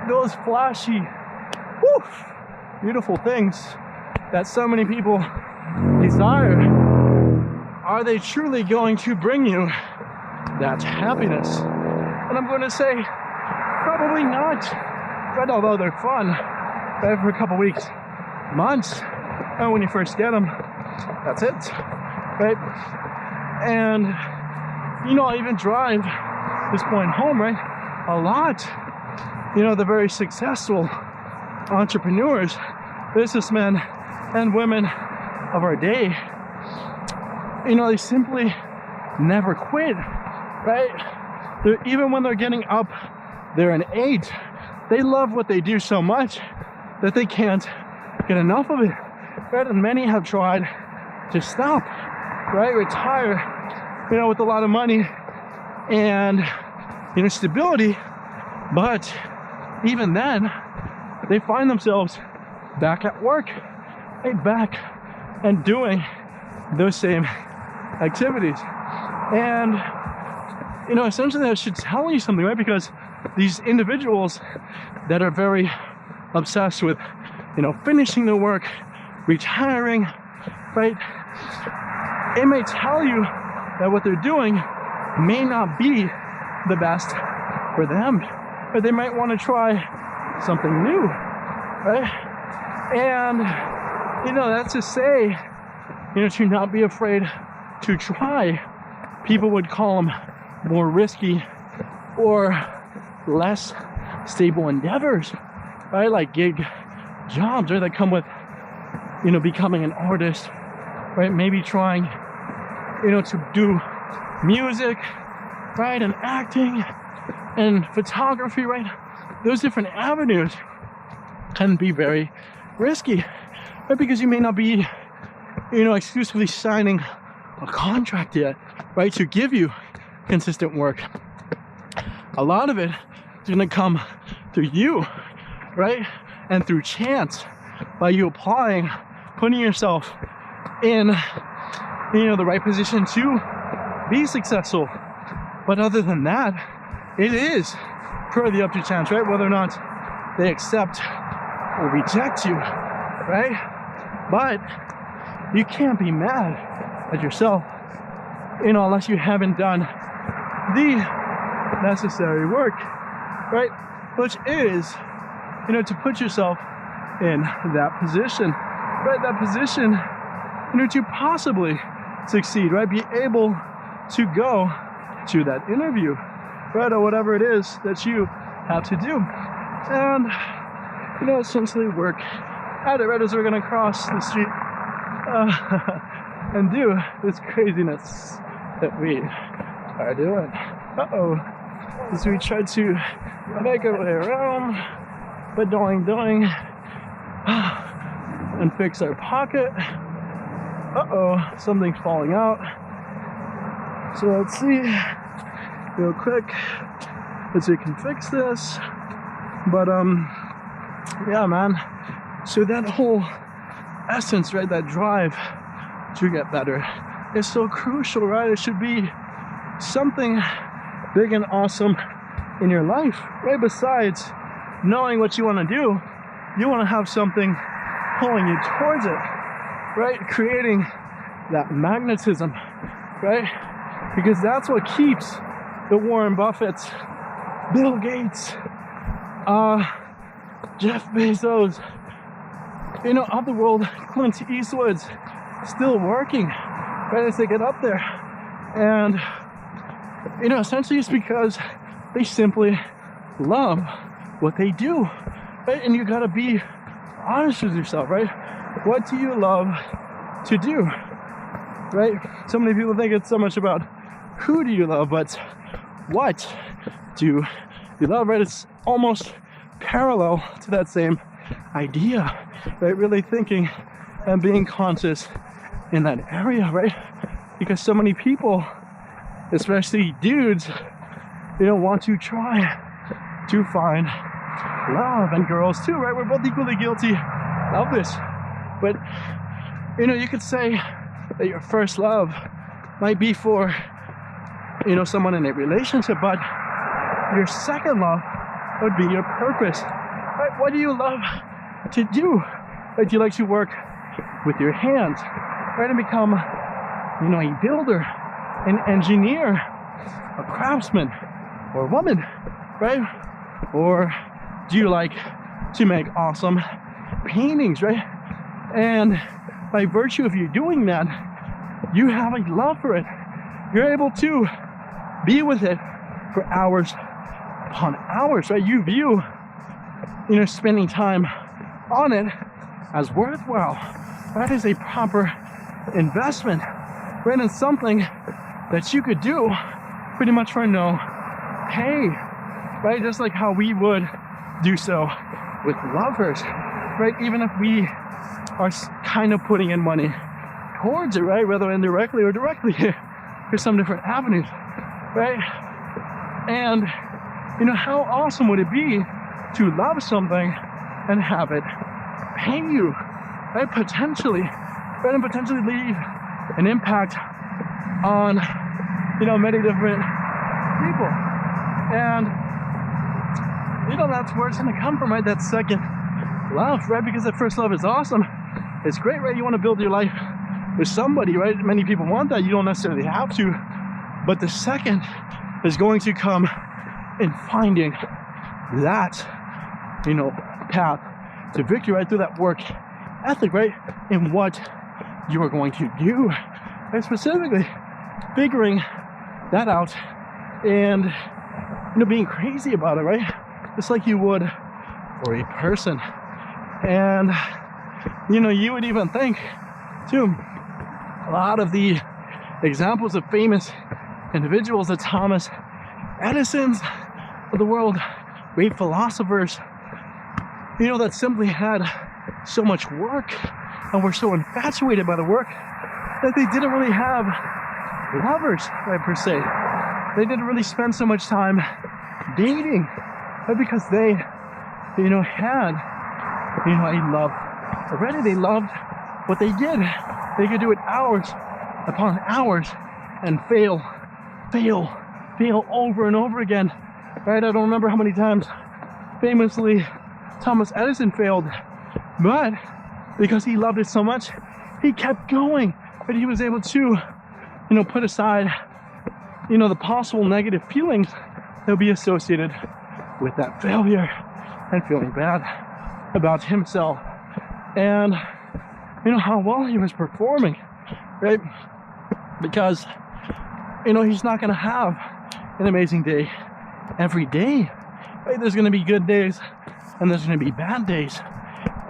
Those flashy, beautiful things that so many people desire, are they truly going to bring you that happiness? And I'm going to say, probably not, right? Although they're fun, right? For a couple weeks, months, and when you first get them, that's it, right? And, I even drive this point home, right? A lot, the very successful entrepreneurs, businessmen, and women of our day, they simply never quit, right? Even when they're getting up, they're an 8. They love what they do so much that they can't get enough of it, right? And many have tried to stop, right? Retire, with a lot of money and, stability. But even then, they find themselves back at work, right? Back and doing those same activities. And, essentially that should tell you something, right? Because these individuals that are very obsessed with, finishing their work, retiring, right? It may tell you that what they're doing may not be the best for them, or they might want to try something new, right? And, that's to say, to not be afraid to try. People would call them more risky or less stable endeavors, right? Like gig jobs, right? That come with, becoming an artist, right? Maybe trying, to do music, right? And acting and photography, right? Those different avenues can be very risky, right? Because you may not be, exclusively signing a contract yet, right? To give you consistent work. A lot of it is going to come through you, right? And through chance, by you applying, putting yourself in, the right position to be successful. But other than that, it is purely up to chance, right? Whether or not they accept or reject you, right? But you can't be mad at yourself, you know, unless you haven't done the necessary work, right? Which is, you know, to put yourself in that position, right? That position, you know, to possibly succeed, right? Be able to go to that interview, right? Or whatever it is that you have to do. And, you know, essentially work at it, right? As we're gonna cross the street and do this craziness that we are doing. As we try to make our way around, but doing, and fix our pocket. Something's falling out. So let's see, real quick, as we can fix this. But yeah, man. So that whole essence, right, that drive to get better is so crucial, right? It should be something big and awesome in your life, right? Besides knowing what you want to do, you want to have something pulling you towards it, right? Creating that magnetism, right? Because that's what keeps the Warren Buffetts, Bill Gates, Jeff Bezos, you know, of the world, Clint Eastwood's still working, right, as they get up there. And, you know, essentially it's because they simply love what they do, right? And you gotta be honest with yourself, right? What do you love to do, right? So many people think it's so much about who do you love, but what do you love, right? It's almost parallel to that same idea, right? Really thinking and being conscious in that area, right? Because so many people, especially dudes, you know, want to try to find love, and girls too, right? We're both equally guilty of this. But, you know, you could say that your first love might be for, you know, someone in a relationship, but your second love would be your purpose, right? What do you love to do? Right? Do you like to work with your hands, right? And become, you know, a builder, an engineer, a craftsman, or a woman, right? Or do you like to make awesome paintings, right? And by virtue of you doing that, you have a love for it. You're able to be with it for hours upon hours, right? You view, you know, spending time on it as worthwhile. That is a proper investment, right? In something that you could do pretty much for no pay, right? Just like how we would do so with lovers, right? Even if we are kind of putting in money towards it, right? Whether indirectly or directly, there's some different avenues, right? And, you know, how awesome would it be to love something and have it pay you, right? Potentially, right? And potentially leave an impact on, you know, many different people. And, you know, that's where it's gonna come from, right? That second love, right? Because that first love is awesome. It's great, right? You want to build your life with somebody, right? Many people want that. You don't necessarily have to. But the second is going to come in finding that, you know, path to victory, right? Through that work ethic, right? In what you are going to do, right? Specifically figuring that out and, you know, being crazy about it, right? Just like you would for a person. And, you know, you would even think too, a lot of the examples of famous individuals, the Thomas Edisons of the world, great philosophers, you know, that simply had so much work and were so infatuated by the work that they didn't really have lovers, right, per se. They didn't really spend so much time dating, right, because they, you know, had, you know, a love already. They loved what they did. They could do it hours upon hours and fail over and over again, right? I don't remember how many times famously Thomas Edison failed, but because he loved it so much, he kept going, but he was able to, you know, put aside, you know, the possible negative feelings that would be associated with that failure and feeling bad about himself and, you know, how well he was performing, right? Because, you know, he's not going to have an amazing day every day, right? There's going to be good days and there's going to be bad days,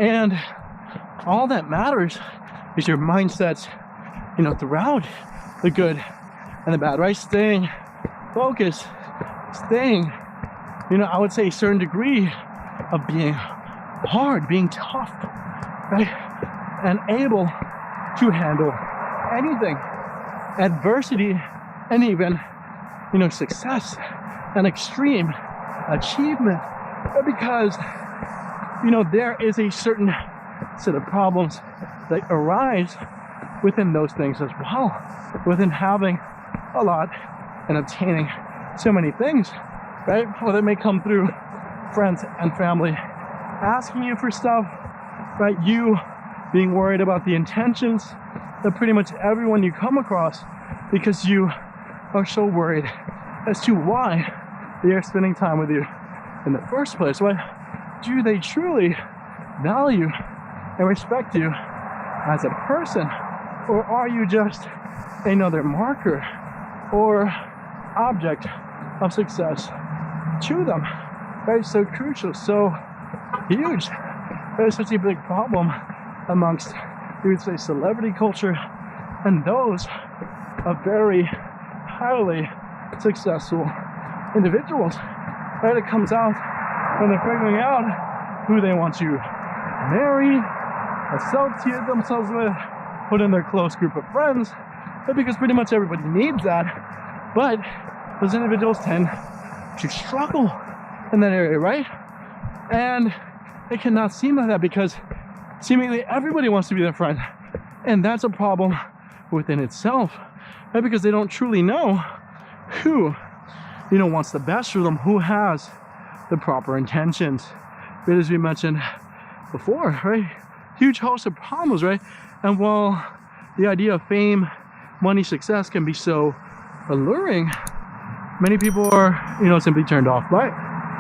and all that matters is your mindset, you know, throughout the good and the bad, right? Staying focused, staying, you know, I would say a certain degree of being hard, being tough, right? And able to handle anything, adversity, and even, you know, success and extreme achievement, because, you know, there is a certain set of problems that arise within those things as well, within having a lot and obtaining so many things, right? Well, that may come through friends and family asking you for stuff, right? You being worried about the intentions of pretty much everyone you come across, because you are so worried as to why they are spending time with you in the first place, right? Do they truly value and respect you as a person, or are you just another marker or object of success to them, right? So crucial, so huge. That is such a big problem amongst, you would say, celebrity culture and those of very highly successful individuals, right? It comes out when they're figuring out who they want to marry, associate themselves with, put in their close group of friends, but because pretty much everybody needs that. But those individuals tend to struggle in that area, right? And it cannot seem like that because seemingly everybody wants to be their friend, and that's a problem within itself, right? Because they don't truly know who, you know, wants the best for them, who has the proper intentions. But as we mentioned before, right, huge host of problems, right? And while the idea of fame, money, success can be so alluring, many people are, you know, simply turned off by it.